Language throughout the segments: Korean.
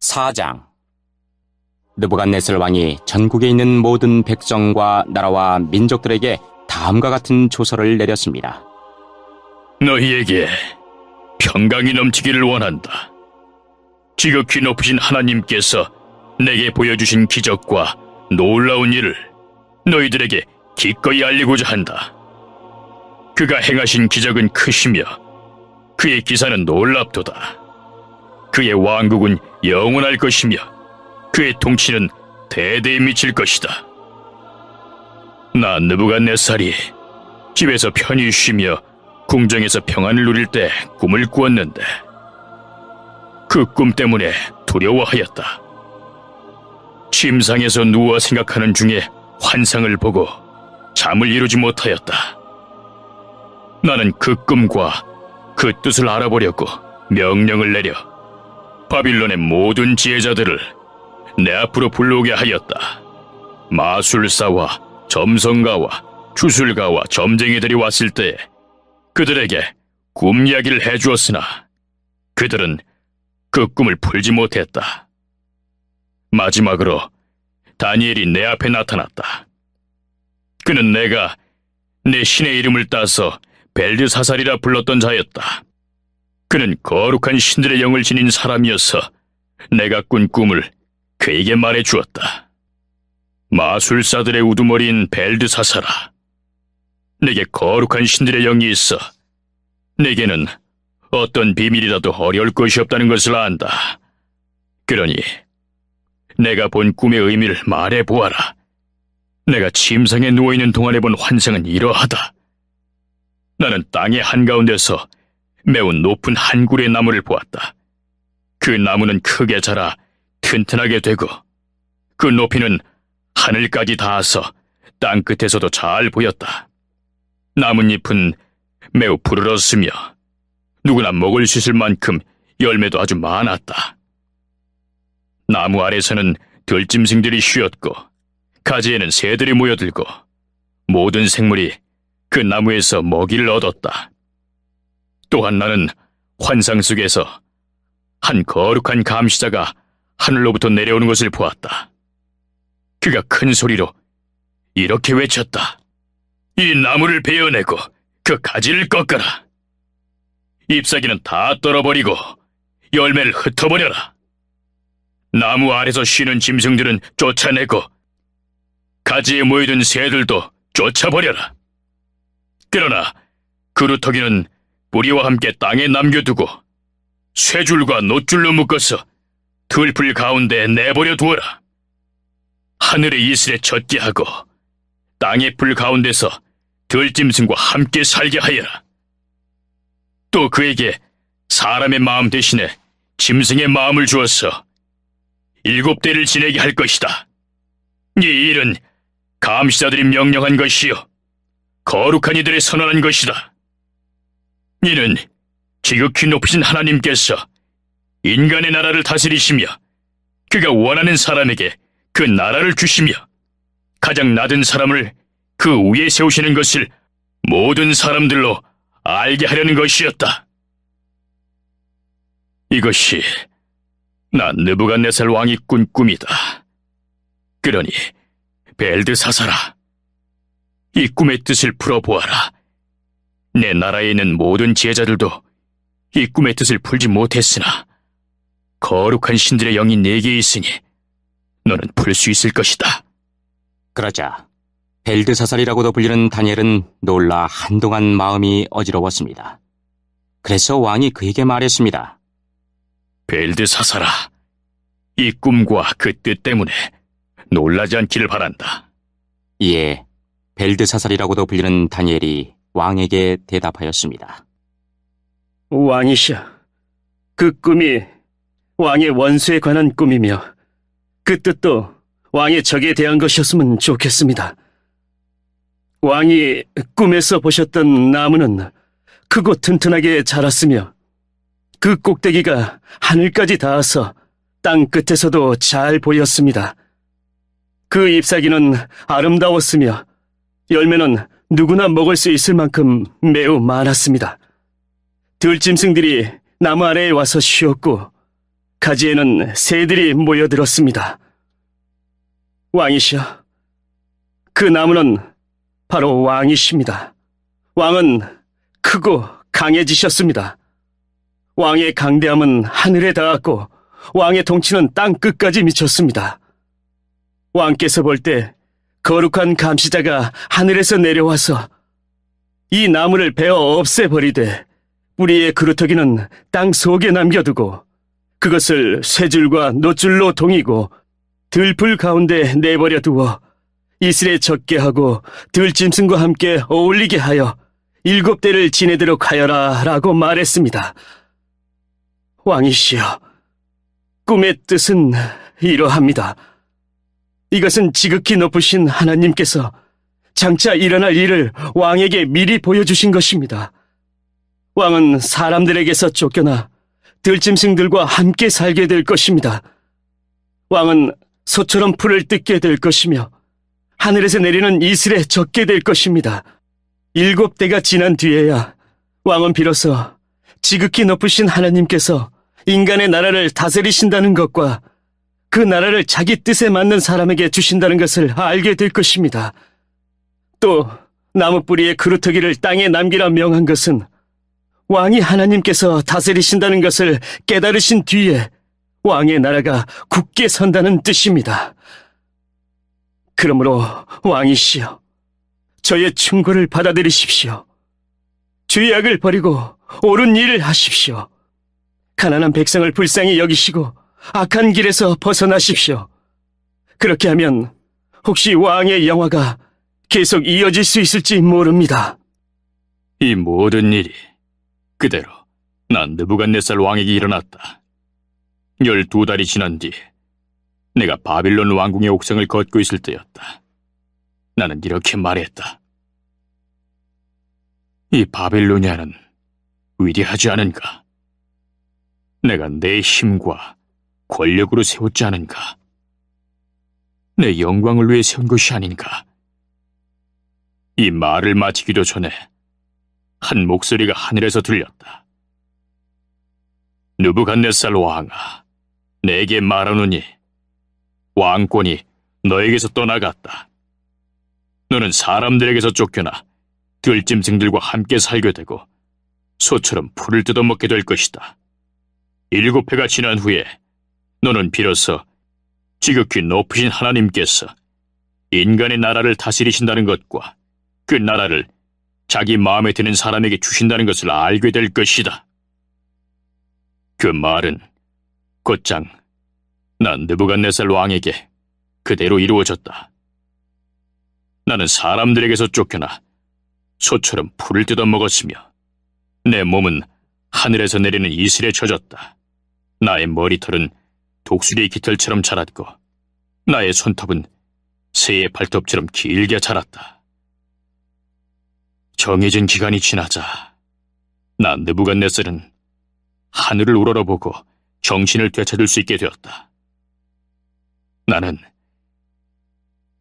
4장. 느부갓네살 왕이 전국에 있는 모든 백성과 나라와 민족들에게 다음과 같은 조서를 내렸습니다. 너희에게 평강이 넘치기를 원한다. 지극히 높으신 하나님께서 내게 보여주신 기적과 놀라운 일을 너희들에게 기꺼이 알리고자 한다. 그가 행하신 기적은 크시며 그의 기사는 놀랍도다. 그의 왕국은 영원할 것이며 그의 통치는 대대에 미칠 것이다. 나 느부갓네살이 집에서 편히 쉬며 궁정에서 평안을 누릴 때 꿈을 꾸었는데 그 꿈 때문에 두려워하였다. 침상에서 누워 생각하는 중에 환상을 보고 잠을 이루지 못하였다. 나는 그 꿈과 그 뜻을 알아보려고 명령을 내려 바빌론의 모든 지혜자들을 내 앞으로 불러오게 하였다. 마술사와 점성가와 주술가와 점쟁이들이 왔을 때 그들에게 꿈 이야기를 해주었으나 그들은 그 꿈을 풀지 못했다. 마지막으로 다니엘이 내 앞에 나타났다. 그는 내가 내 신의 이름을 따서 벨드사살이라 불렀던 자였다. 그는 거룩한 신들의 영을 지닌 사람이어서 내가 꾼 꿈을 그에게 말해 주었다. 마술사들의 우두머리인 벨드사살아, 내게 거룩한 신들의 영이 있어 내게는 어떤 비밀이라도 어려울 것이 없다는 것을 안다. 그러니 내가 본 꿈의 의미를 말해 보아라. 내가 침상에 누워있는 동안에 본 환상은 이러하다. 나는 땅의 한가운데서 매우 높은 한 그루의 나무를 보았다. 그 나무는 크게 자라 튼튼하게 되고 그 높이는 하늘까지 닿아서 땅 끝에서도 잘 보였다. 나뭇잎은 매우 푸르렀으며 누구나 먹을 수 있을 만큼 열매도 아주 많았다. 나무 아래서는 들짐승들이 쉬었고 가지에는 새들이 모여들고 모든 생물이 그 나무에서 먹이를 얻었다. 또한 나는 환상 속에서 한 거룩한 감시자가 하늘로부터 내려오는 것을 보았다. 그가 큰 소리로 이렇게 외쳤다. 이 나무를 베어내고 그 가지를 꺾어라. 잎사귀는 다 떨어버리고 열매를 흩어버려라. 나무 아래서 쉬는 짐승들은 쫓아내고 가지에 모여든 새들도 쫓아버려라. 그러나 그루터기는 뿌리와 함께 땅에 남겨두고 쇠줄과 놋줄로 묶어서 들풀 가운데에 내버려 두어라. 하늘의 이슬에 젖게 하고 땅의 풀 가운데서 들짐승과 함께 살게 하여라. 또 그에게 사람의 마음 대신에 짐승의 마음을 주어서 7대를 지내게 할 것이다. 이 일은 감시자들이 명령한 것이요 거룩한 이들의 선언한 것이다. 이는 지극히 높으신 하나님께서 인간의 나라를 다스리시며 그가 원하는 사람에게 그 나라를 주시며 가장 낮은 사람을 그 위에 세우시는 것을 모든 사람들로 알게 하려는 것이었다. 이것이 나 느부갓네살 왕이 꾼 꿈이다. 그러니 벨드사살아, 이 꿈의 뜻을 풀어보아라. 내 나라에 있는 모든 지혜자들도 이 꿈의 뜻을 풀지 못했으나 거룩한 신들의 영이 내게 있으니 너는 풀 수 있을 것이다. 그러자 벨드사살이라고도 불리는 다니엘은 놀라 한동안 마음이 어지러웠습니다. 그래서 왕이 그에게 말했습니다. 벨드사살아, 이 꿈과 그 뜻 때문에 놀라지 않기를 바란다. 이에 벨드사살이라고도 불리는 다니엘이 왕에게 대답하였습니다. 왕이시여, 그 꿈이 왕의 원수에 관한 꿈이며 그 뜻도 왕의 적에 대한 것이었으면 좋겠습니다. 왕이 꿈에서 보셨던 나무는 크고 튼튼하게 자랐으며 그 꼭대기가 하늘까지 닿아서 땅 끝에서도 잘 보였습니다. 그 잎사귀는 아름다웠으며 열매는 누구나 먹을 수 있을 만큼 매우 많았습니다. 들짐승들이 나무 아래에 와서 쉬었고 가지에는 새들이 모여들었습니다. 왕이시여, 그 나무는 바로 왕이십니다. 왕은 크고 강해지셨습니다. 왕의 강대함은 하늘에 닿았고 왕의 통치는 땅 끝까지 미쳤습니다. 왕께서 볼 때 거룩한 감시자가 하늘에서 내려와서 이 나무를 베어 없애버리되 뿌리의 그루터기는 땅 속에 남겨두고 그것을 쇠줄과 놋줄로 동이고 들풀 가운데 내버려 두어 이슬에 젖게 하고 들짐승과 함께 어울리게 하여 7대를 지내도록 하여라 라고 말했습니다. 왕이시여, 꿈의 뜻은 이러합니다. 이것은 지극히 높으신 하나님께서 장차 일어날 일을 왕에게 미리 보여주신 것입니다. 왕은 사람들에게서 쫓겨나 들짐승들과 함께 살게 될 것입니다. 왕은 소처럼 풀을 뜯게 될 것이며 하늘에서 내리는 이슬에 젖게 될 것입니다. 7대가 지난 뒤에야 왕은 비로소 지극히 높으신 하나님께서 인간의 나라를 다스리신다는 것과 그 나라를 자기 뜻에 맞는 사람에게 주신다는 것을 알게 될 것입니다. 또 나무 뿌리의 그루터기를 땅에 남기라 명한 것은 왕이 하나님께서 다스리신다는 것을 깨달으신 뒤에 왕의 나라가 굳게 선다는 뜻입니다. 그러므로 왕이시여, 저의 충고를 받아들이십시오. 죄악을 버리고 옳은 일을 하십시오. 가난한 백성을 불쌍히 여기시고 악한 길에서 벗어나십시오. 그렇게 하면 혹시 왕의 영화가 계속 이어질 수 있을지 모릅니다. 이 모든 일이 그대로 난 느부갓네살 왕에게 일어났다. 12달이 지난 뒤 내가 바빌론 왕궁의 옥상을 걷고 있을 때였다. 나는 이렇게 말했다. 이 바빌로니아는 위대하지 않은가? 내가 내 힘과 권력으로 세웠지 않은가? 내 영광을 위해 세운 것이 아닌가? 이 말을 마치기도 전에 한 목소리가 하늘에서 들렸다. 느부갓네살 왕아, 내게 말하노니 왕권이 너에게서 떠나갔다. 너는 사람들에게서 쫓겨나 들짐승들과 함께 살게 되고 소처럼 풀을 뜯어먹게 될 것이다. 7회가 지난 후에 너는 비로소 지극히 높으신 하나님께서 인간의 나라를 다스리신다는 것과 그 나라를 자기 마음에 드는 사람에게 주신다는 것을 알게 될 것이다. 그 말은 곧장 난 느부갓네살 왕에게 그대로 이루어졌다. 나는 사람들에게서 쫓겨나 소처럼 풀을 뜯어먹었으며 내 몸은 하늘에서 내리는 이슬에 젖었다. 나의 머리털은 독수리의 깃털처럼 자랐고 나의 손톱은 새의 발톱처럼 길게 자랐다. 정해진 기간이 지나자 나 느부갓네살은 하늘을 우러러보고 정신을 되찾을 수 있게 되었다. 나는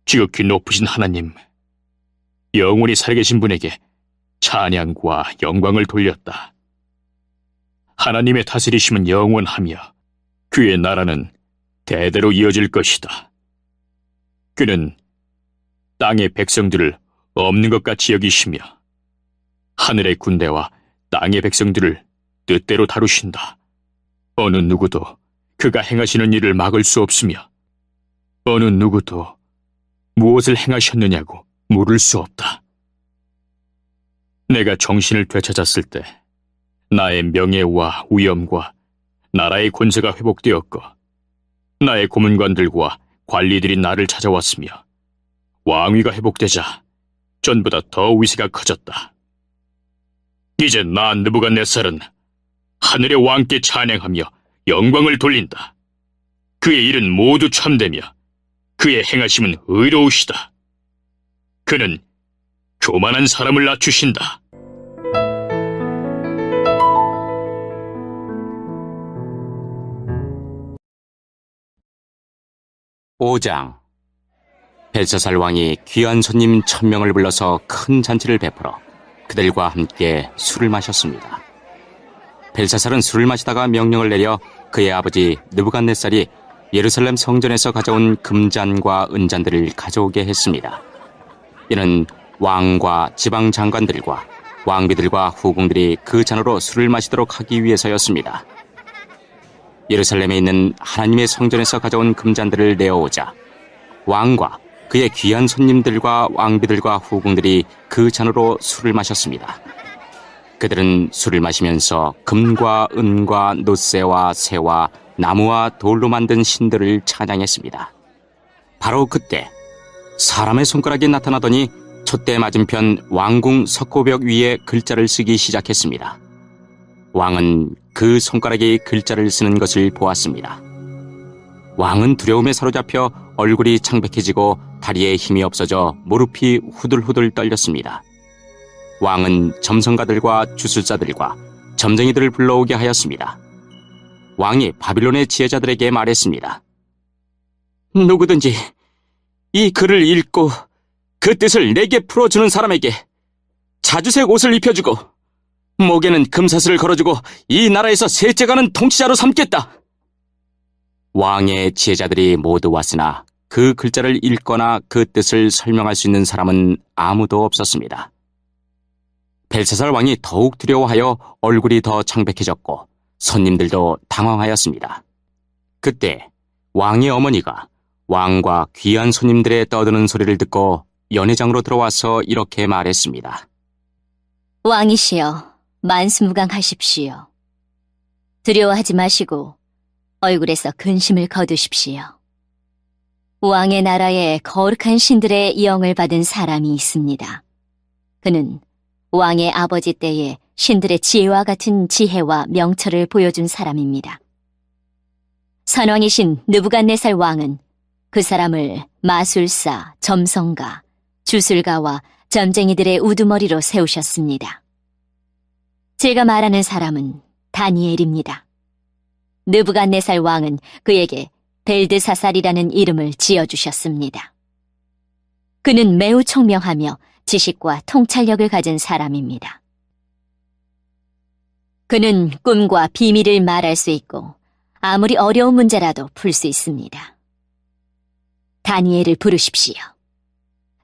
지극히 높으신 하나님, 영원히 살아계신 분에게 찬양과 영광을 돌렸다. 하나님의 다스리심은 영원하며 그의 나라는 대대로 이어질 것이다. 그는 땅의 백성들을 없는 것 같이 여기시며 하늘의 군대와 땅의 백성들을 뜻대로 다루신다. 어느 누구도 그가 행하시는 일을 막을 수 없으며 어느 누구도 무엇을 행하셨느냐고 물을 수 없다. 내가 정신을 되찾았을 때 나의 명예와 위엄과 나라의 권세가 회복되었고 나의 고문관들과 관리들이 나를 찾아왔으며 왕위가 회복되자 전보다 더 위세가 커졌다. 이제 나 느부갓네살은 하늘의 왕께 찬양하며 영광을 돌린다. 그의 일은 모두 참되며 그의 행하심은 의로우시다. 그는 교만한 사람을 낮추신다. (5장) 벨사살 왕이 귀한 손님 1000명을 불러서 큰 잔치를 베풀어 그들과 함께 술을 마셨습니다. 벨사살은 술을 마시다가 명령을 내려 그의 아버지 느부갓네살이 예루살렘 성전에서 가져온 금잔과 은잔들을 가져오게 했습니다. 이는 왕과 지방 장관들과 왕비들과 후궁들이 그 잔으로 술을 마시도록 하기 위해서였습니다. 예루살렘에 있는 하나님의 성전에서 가져온 금잔들을 내어오자 왕과 그의 귀한 손님들과 왕비들과 후궁들이 그 잔으로 술을 마셨습니다. 그들은 술을 마시면서 금과 은과 놋새와 새와 나무와 돌로 만든 신들을 찬양했습니다. 바로 그때 사람의 손가락이 나타나더니 촛대 맞은편 왕궁 석고벽 위에 글자를 쓰기 시작했습니다. 왕은 그 손가락이 글자를 쓰는 것을 보았습니다. 왕은 두려움에 사로잡혀 얼굴이 창백해지고 다리에 힘이 없어져 무릎이 후들후들 떨렸습니다. 왕은 점성가들과 주술사들과 점쟁이들을 불러오게 하였습니다. 왕이 바빌론의 지혜자들에게 말했습니다. 누구든지 이 글을 읽고 그 뜻을 내게 풀어주는 사람에게 자주색 옷을 입혀주고 목에는 금사슬을 걸어주고 이 나라에서 셋째가는 통치자로 삼겠다. 왕의 지혜자들이 모두 왔으나 그 글자를 읽거나 그 뜻을 설명할 수 있는 사람은 아무도 없었습니다. 벨사살 왕이 더욱 두려워하여 얼굴이 더 창백해졌고 손님들도 당황하였습니다. 그때 왕의 어머니가 왕과 귀한 손님들의 떠드는 소리를 듣고 연회장으로 들어와서 이렇게 말했습니다. 왕이시여, 만수무강하십시오. 두려워하지 마시고 얼굴에서 근심을 거두십시오. 왕의 나라에 거룩한 신들의 영을 받은 사람이 있습니다. 그는 왕의 아버지 때에 신들의 지혜와 같은 지혜와 명철을 보여준 사람입니다. 선왕이신 느부갓네살 왕은 그 사람을 마술사, 점성가, 주술가와 점쟁이들의 우두머리로 세우셨습니다. 제가 말하는 사람은 다니엘입니다. 느부갓네살 왕은 그에게 벨드사살이라는 이름을 지어주셨습니다. 그는 매우 총명하며 지식과 통찰력을 가진 사람입니다. 그는 꿈과 비밀을 말할 수 있고 아무리 어려운 문제라도 풀 수 있습니다. 다니엘을 부르십시오.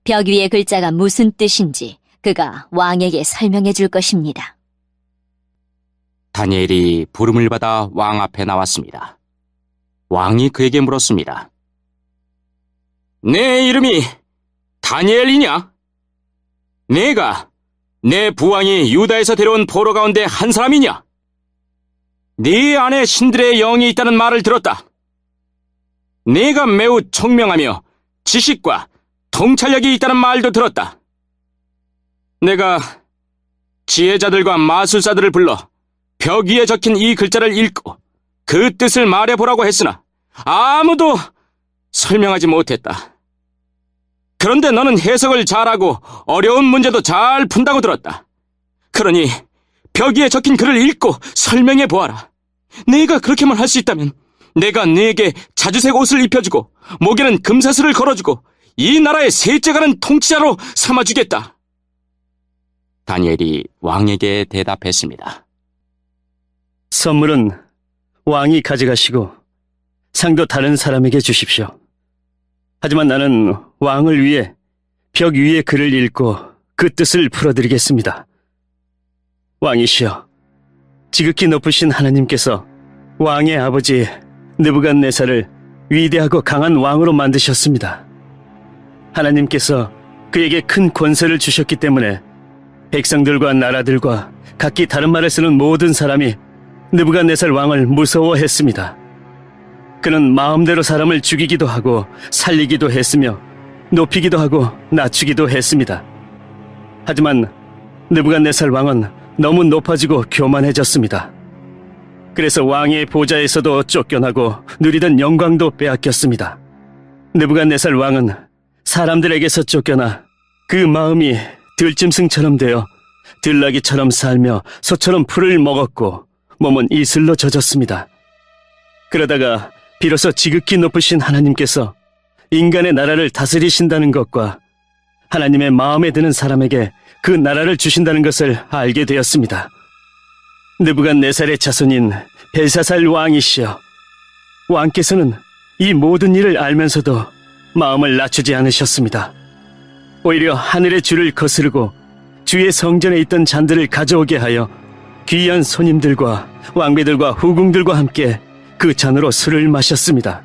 벽 위의 글자가 무슨 뜻인지 그가 왕에게 설명해 줄 것입니다. 다니엘이 부름을 받아 왕 앞에 나왔습니다. 왕이 그에게 물었습니다. 내 이름이 다니엘이냐? 내가 내 부왕이 유다에서 데려온 포로 가운데 한 사람이냐? 네 안에 신들의 영이 있다는 말을 들었다. 네가 매우 총명하며 지식과 통찰력이 있다는 말도 들었다. 내가 지혜자들과 마술사들을 불러 벽 위에 적힌 이 글자를 읽고 그 뜻을 말해보라고 했으나 아무도 설명하지 못했다. 그런데 너는 해석을 잘하고 어려운 문제도 잘 푼다고 들었다. 그러니 벽 위에 적힌 글을 읽고 설명해 보아라. 네가 그렇게만 할 수 있다면 내가 네게 자주색 옷을 입혀주고 목에는 금사슬을 걸어주고 이 나라의 셋째가는 통치자로 삼아주겠다. 다니엘이 왕에게 대답했습니다. 선물은 왕이 가져가시고 상도 다른 사람에게 주십시오. 하지만 나는 왕을 위해 벽 위에 글을 읽고 그 뜻을 풀어드리겠습니다. 왕이시여, 지극히 높으신 하나님께서 왕의 아버지 느부갓네살을 위대하고 강한 왕으로 만드셨습니다. 하나님께서 그에게 큰 권세를 주셨기 때문에 백성들과 나라들과 각기 다른 말을 쓰는 모든 사람이 느부갓네살 왕을 무서워했습니다. 그는 마음대로 사람을 죽이기도 하고 살리기도 했으며 높이기도 하고 낮추기도 했습니다. 하지만 느부갓네살 왕은 너무 높아지고 교만해졌습니다. 그래서 왕의 보좌에서도 쫓겨나고 누리던 영광도 빼앗겼습니다. 느부갓네살 왕은 사람들에게서 쫓겨나 그 마음이 들짐승처럼 되어 들나귀처럼 살며 소처럼 풀을 먹었고 몸은 이슬로 젖었습니다. 그러다가 비로소 지극히 높으신 하나님께서 인간의 나라를 다스리신다는 것과 하나님의 마음에 드는 사람에게 그 나라를 주신다는 것을 알게 되었습니다. 느부갓네살의 자손인 벨사살 왕이시여, 왕께서는 이 모든 일을 알면서도 마음을 낮추지 않으셨습니다. 오히려 하늘의 주를 거스르고 주의 성전에 있던 잔들을 가져오게 하여 귀한 손님들과 왕비들과 후궁들과 함께 그 잔으로 술을 마셨습니다.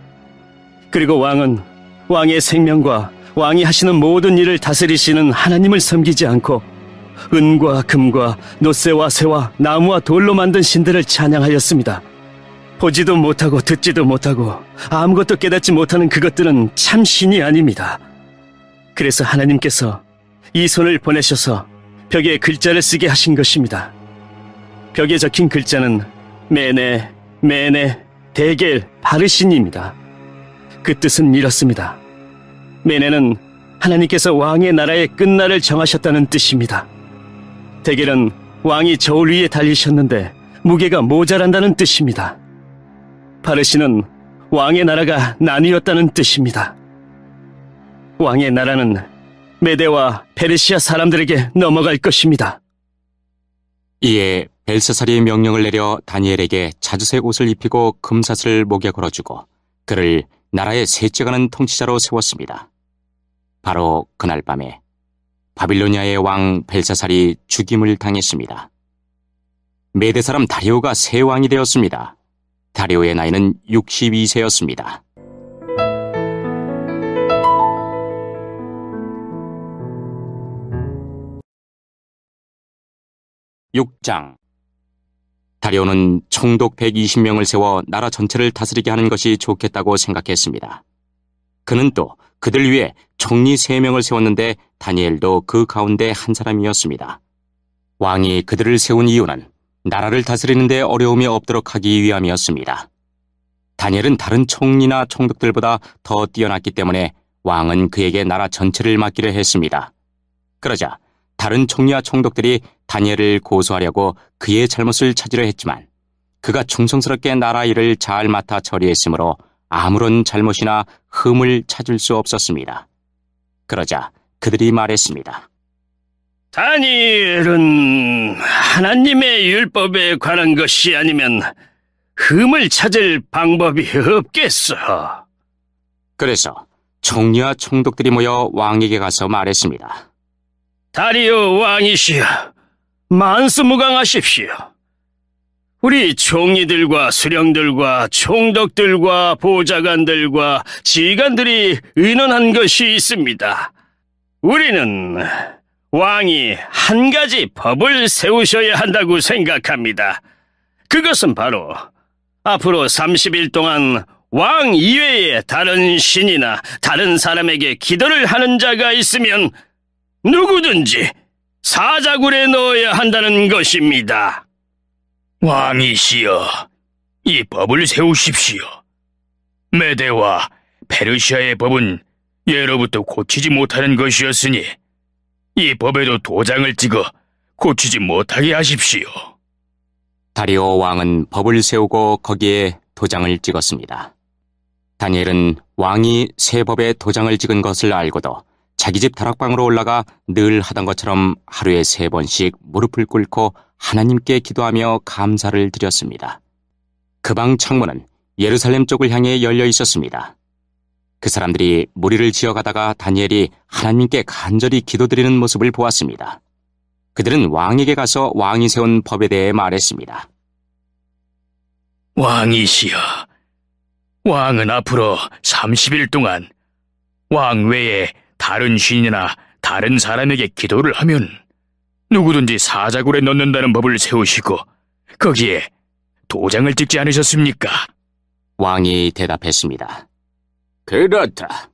그리고 왕은 왕의 생명과 왕이 하시는 모든 일을 다스리시는 하나님을 섬기지 않고 은과 금과 놋새와 쇠와 나무와 돌로 만든 신들을 찬양하였습니다. 보지도 못하고 듣지도 못하고 아무것도 깨닫지 못하는 그것들은 참 신이 아닙니다. 그래서 하나님께서 이 손을 보내셔서 벽에 글자를 쓰게 하신 것입니다. 벽에 적힌 글자는 메네, 메네, 데겔, 바르신입니다. 그 뜻은 이렇습니다. 메네는 하나님께서 왕의 나라의 끝날을 정하셨다는 뜻입니다. 데겔은 왕이 저울 위에 달리셨는데 무게가 모자란다는 뜻입니다. 바르신은 왕의 나라가 나뉘었다는 뜻입니다. 왕의 나라는 메대와 페르시아 사람들에게 넘어갈 것입니다. 이에 벨사살이 명령을 내려 다니엘에게 자주색 옷을 입히고 금사슬을 목에 걸어주고 그를 나라의 셋째가는 통치자로 세웠습니다. 바로 그날 밤에 바빌로니아의 왕 벨사살이 죽임을 당했습니다. 메대 사람 다리오가 새 왕이 되었습니다. 다리오의 나이는 62세였습니다. 6장. 다리오는 총독 120명을 세워 나라 전체를 다스리게 하는 것이 좋겠다고 생각했습니다. 그는 또 그들 위해 총리 3명을 세웠는데 다니엘도 그 가운데 한 사람이었습니다. 왕이 그들을 세운 이유는 나라를 다스리는 데 어려움이 없도록 하기 위함이었습니다. 다니엘은 다른 총리나 총독들보다 더 뛰어났기 때문에 왕은 그에게 나라 전체를 맡기려 했습니다. 그러자 다른 총리와 총독들이 다니엘을 고소하려고 그의 잘못을 찾으려 했지만 그가 충성스럽게 나라 일을 잘 맡아 처리했으므로 아무런 잘못이나 흠을 찾을 수 없었습니다. 그러자 그들이 말했습니다. 다니엘은 하나님의 율법에 관한 것이 아니면 흠을 찾을 방법이 없겠어. 그래서 총리와 총독들이 모여 왕에게 가서 말했습니다. 다리오 왕이시여, 만수무강하십시오. 우리 총리들과 수령들과 총독들과 보좌관들과 지휘관들이 의논한 것이 있습니다. 우리는 왕이 한 가지 법을 세우셔야 한다고 생각합니다. 그것은 바로 앞으로 30일 동안 왕 이외에 다른 신이나 다른 사람에게 기도를 하는 자가 있으면 누구든지 사자굴에 넣어야 한다는 것입니다. 왕이시여, 이 법을 세우십시오. 메대와 페르시아의 법은 예로부터 고치지 못하는 것이었으니 이 법에도 도장을 찍어 고치지 못하게 하십시오. 다리오 왕은 법을 세우고 거기에 도장을 찍었습니다. 다니엘은 왕이 새 법에 도장을 찍은 것을 알고도 자기 집 다락방으로 올라가 늘 하던 것처럼 하루에 3번씩 무릎을 꿇고 하나님께 기도하며 감사를 드렸습니다. 그 방 창문은 예루살렘 쪽을 향해 열려 있었습니다. 그 사람들이 무리를 지어가다가 다니엘이 하나님께 간절히 기도드리는 모습을 보았습니다. 그들은 왕에게 가서 왕이 세운 법에 대해 말했습니다. 왕이시여, 왕은 앞으로 30일 동안 왕 외에 다른 신이나 다른 사람에게 기도를 하면 누구든지 사자굴에 넣는다는 법을 세우시고 거기에 도장을 찍지 않으셨습니까? 왕이 대답했습니다. 그렇다.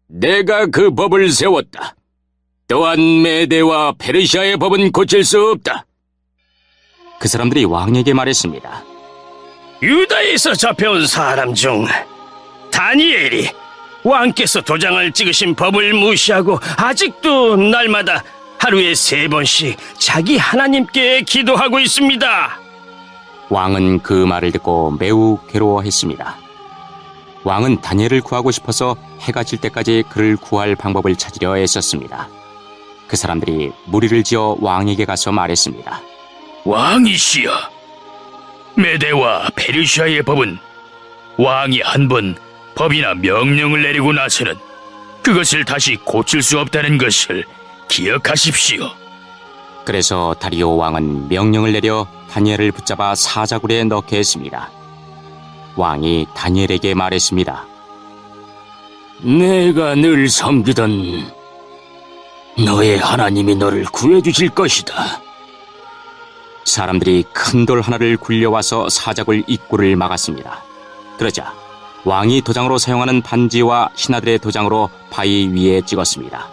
내가 그 법을 세웠다. 또한 메대와 페르시아의 법은 고칠 수 없다. 그 사람들이 왕에게 말했습니다. 유다에서 잡혀온 사람 중 다니엘이 왕께서 도장을 찍으신 법을 무시하고 아직도 날마다 하루에 3번씩 자기 하나님께 기도하고 있습니다. 왕은 그 말을 듣고 매우 괴로워했습니다. 왕은 다니엘을 구하고 싶어서 해가 질 때까지 그를 구할 방법을 찾으려 애썼습니다. 그 사람들이 무리를 지어 왕에게 가서 말했습니다. 왕이시여, 메대와 페르시아의 법은 왕이 한 번 법이나 명령을 내리고 나서는 그것을 다시 고칠 수 없다는 것을 기억하십시오. 그래서 다리오 왕은 명령을 내려 다니엘을 붙잡아 사자굴에 넣게 했습니다. 왕이 다니엘에게 말했습니다. 내가 늘 섬기던 너의 하나님이 너를 구해주실 것이다. 사람들이 큰 돌 하나를 굴려와서 사자굴 입구를 막았습니다. 그러자 왕이 도장으로 사용하는 반지와 신하들의 도장으로 바위 위에 찍었습니다.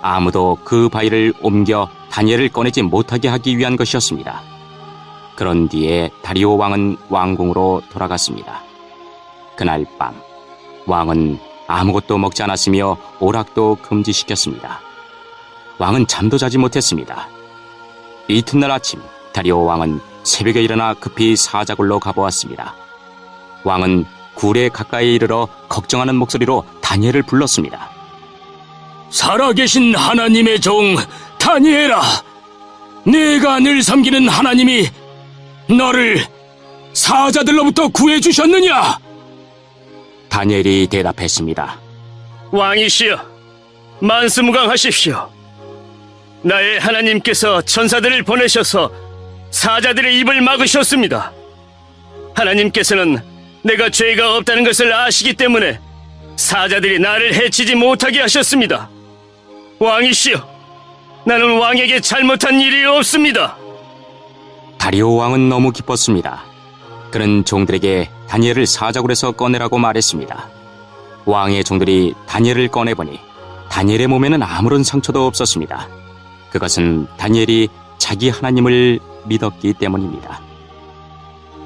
아무도 그 바위를 옮겨 다니엘을 꺼내지 못하게 하기 위한 것이었습니다. 그런 뒤에 다리오 왕은 왕궁으로 돌아갔습니다. 그날 밤 왕은 아무것도 먹지 않았으며 오락도 금지시켰습니다. 왕은 잠도 자지 못했습니다. 이튿날 아침 다리오 왕은 새벽에 일어나 급히 사자굴로 가보았습니다. 왕은 굴에 가까이 이르러 걱정하는 목소리로 다니엘을 불렀습니다. 살아계신 하나님의 종 다니엘아, 내가 늘 섬기는 하나님이 너를 사자들로부터 구해주셨느냐? 다니엘이 대답했습니다. 왕이시여, 만수무강하십시오. 나의 하나님께서 천사들을 보내셔서 사자들의 입을 막으셨습니다. 하나님께서는 내가 죄가 없다는 것을 아시기 때문에 사자들이 나를 해치지 못하게 하셨습니다. 왕이시여, 나는 왕에게 잘못한 일이 없습니다. 다리오 왕은 너무 기뻤습니다. 그는 종들에게 다니엘을 사자굴에서 꺼내라고 말했습니다. 왕의 종들이 다니엘을 꺼내보니 다니엘의 몸에는 아무런 상처도 없었습니다. 그것은 다니엘이 자기 하나님을 믿었기 때문입니다.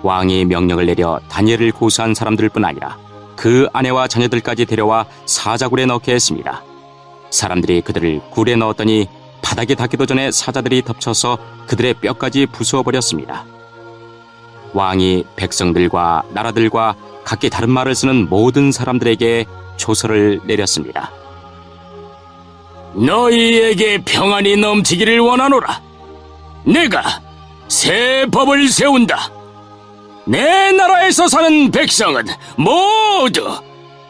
왕이 명령을 내려 다니엘을 고소한 사람들뿐 아니라 그 아내와 자녀들까지 데려와 사자굴에 넣게 했습니다. 사람들이 그들을 굴에 넣었더니 바닥에 닿기도 전에 사자들이 덮쳐서 그들의 뼈까지 부수어버렸습니다. 왕이 백성들과 나라들과 각기 다른 말을 쓰는 모든 사람들에게 조서를 내렸습니다. 너희에게 평안이 넘치기를 원하노라. 내가 새 법을 세운다. 내 나라에서 사는 백성은 모두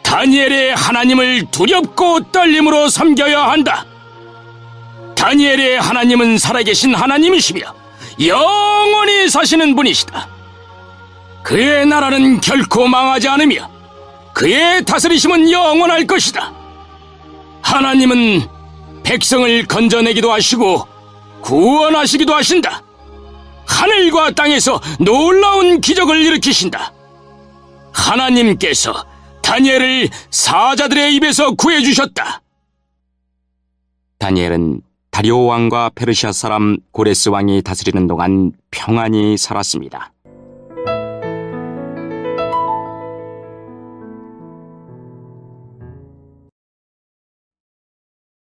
다니엘의 하나님을 두렵고 떨림으로 섬겨야 한다. 다니엘의 하나님은 살아계신 하나님이시며 영원히 사시는 분이시다. 그의 나라는 결코 망하지 않으며 그의 다스리심은 영원할 것이다. 하나님은 백성을 건져내기도 하시고 구원하시기도 하신다. 하늘과 땅에서 놀라운 기적을 일으키신다. 하나님께서 다니엘을 사자들의 입에서 구해주셨다. 다니엘은 다리오 왕과 페르시아 사람 고레스 왕이 다스리는 동안 평안히 살았습니다.